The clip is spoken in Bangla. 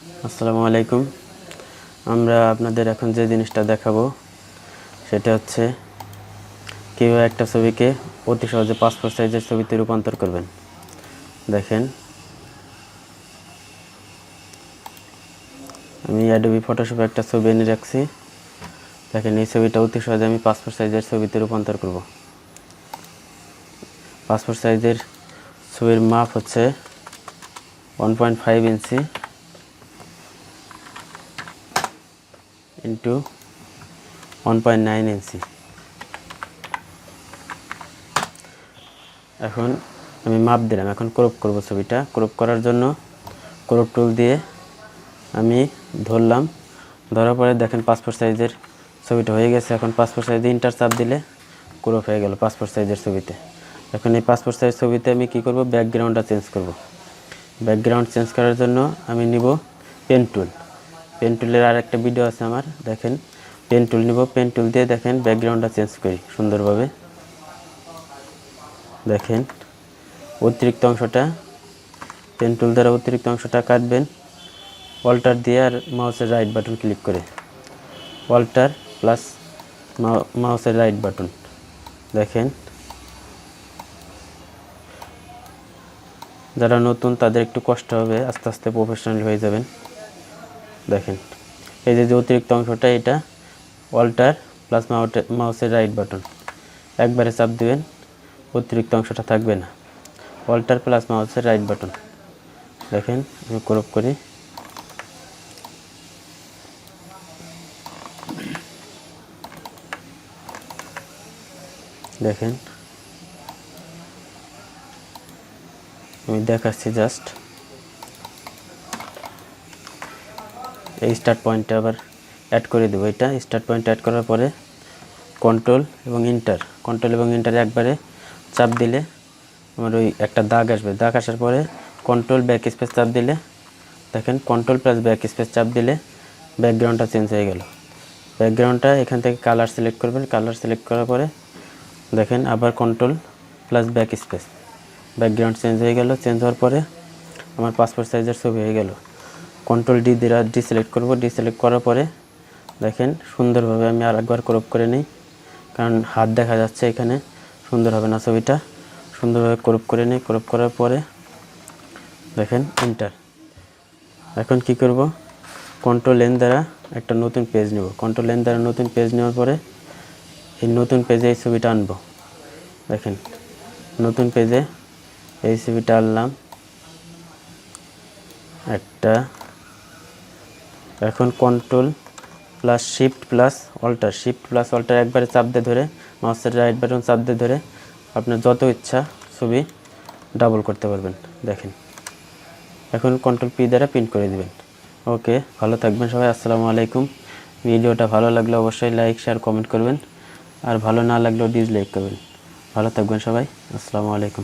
আসসালামু আলাইকুম। আমরা আপনাদের এখন যে জিনিসটা দেখাবো সেটা হচ্ছে কীভাবে একটা ছবিকে অতি সহজে পাসপোর্ট সাইজের ছবিতে রূপান্তর করবেন। দেখেন, আমি অ্যাডোবি ফটোশপে একটা ছবি এনে রাখছি। দেখেন, এই ছবিটা অতি সহজে আমি পাসপোর্ট সাইজের ছবিতে রূপান্তর করব। পাসপোর্ট সাইজের ছবির মাপ হচ্ছে 1.5 ইঞ্চি ইন্টু 1.9 ইঞ্চি। এখন আমি মাপ দিলাম, এখন ক্রপ করব ছবিটা। ক্রপ করার জন্য ক্রপ টুল দিয়ে আমি ধরলাম, ধরার পরে দেখেন পাসপোর্ট সাইজের ছবিটা হয়ে গেছে। এখন পাসপোর্ট সাইজে ইন্টার চাপ দিলে ক্রপ হয়ে গেল পাসপোর্ট সাইজের ছবিতে। এখন এই পাসপোর্ট সাইজ ছবিতে আমি কি করব, ব্যাকগ্রাউন্ডটা চেঞ্জ করব। ব্যাকগ্রাউন্ড চেঞ্জ করার জন্য আমি নিব পেন টুল। পেন টুলের আর একটা ভিডিও আছে আমার, দেখেন। পেন টুল নিব, পেন টুল দিয়ে দেখেন ব্যাকগ্রাউন্ডটা চেঞ্জ করি সুন্দরভাবে। দেখেন, অতিরিক্ত অংশটা পেন টুল দ্বারা অতিরিক্ত অংশটা কাটবেন অল্টার দিয়ে আর মাউসের রাইট বাটন ক্লিক করে। অল্টার প্লাস মাউসের রাইট বাটন। দেখেন, যারা নতুন তাদের একটু কষ্ট হবে, আস্তে আস্তে প্রফেশনাল হয়ে যাবেন। দেখেন, এই যে অতিরিক্ত অংশটা, এটা অল্টার প্লাস মাউসের রাইট বাটন একবারে চাপ দিবেন, অতিরিক্ত অংশটা থাকবে না। অল্টার প্লাস মাউসের রাইট বাটন। দেখেন, আমি ক্রপ করি। দেখেন, আমি দেখাচ্ছি জাস্ট। এই স্টার্ট পয়েন্টটা আবার অ্যাড করে দেবো। এটা স্টার্ট পয়েন্ট অ্যাড করার পরে কন্ট্রোল এবং ইন্টার একবারে চাপ দিলে আমার ওই একটা দাগ আসবে। দাগ আসার পরে কন্ট্রোল ব্যাক স্পেস চাপ দিলে দেখেন, কন্ট্রোল প্লাস ব্যাক স্পেস চাপ দিলে ব্যাকগ্রাউন্ডটা চেঞ্জ হয়ে গেল। ব্যাকগ্রাউন্ডটা এখান থেকে কালার সিলেক্ট করবেন। কালার সিলেক্ট করার পরে দেখেন আবার control plus back space, background change হয়ে গেল। চেঞ্জ হওয়ার পরে আমার পাসপোর্ট সাইজের ছবি হয়ে গেল। কন্ট্রোল ডি দিয়ে ডিসিলেক্ট করব। ডিসিলেক্ট করার পরে দেখেন সুন্দরভাবে আমি আর একবার ক্রপ করে নিই, কারণ হাত দেখা যাচ্ছে এখানে, সুন্দর হবে না ছবিটা। সুন্দরভাবে ক্রপ করে নিই। ক্রপ করার পরে দেখেন এন্টার। এখন কি করব, কন্ট্রোল এন দ্বারা একটা নতুন পেজ নেব। কন্ট্রোল এন দ্বারা নতুন পেজ নেওয়ার পরে এই নতুন পেজে এই ছবিটা আনবো। দেখেন, নতুন পেজে এই ছবিটা আনলাম একটা। এখন control plus shift plus alter একবারে চাপ দিয়ে ধরে, মাউসের রাইট বাটন চাপ দিয়ে ধরে আপনার যত ইচ্ছা ছবি ডাবল করতে পারবেন। দেখেন, এখন কন্ট্রোল পি দ্বারা প্রিন্ট করে দিবেন। ওকে, ভালো থাকবেন সবাই। আসসালামু আলাইকুম। ভিডিওটা ভালো লাগলে অবশ্যই লাইক, শেয়ার, কমেন্ট করবেন, আর ভালো না লাগলেও ডিসলাইক করবেন। ভালো থাকবেন সবাই। আসসালামু আলাইকুম।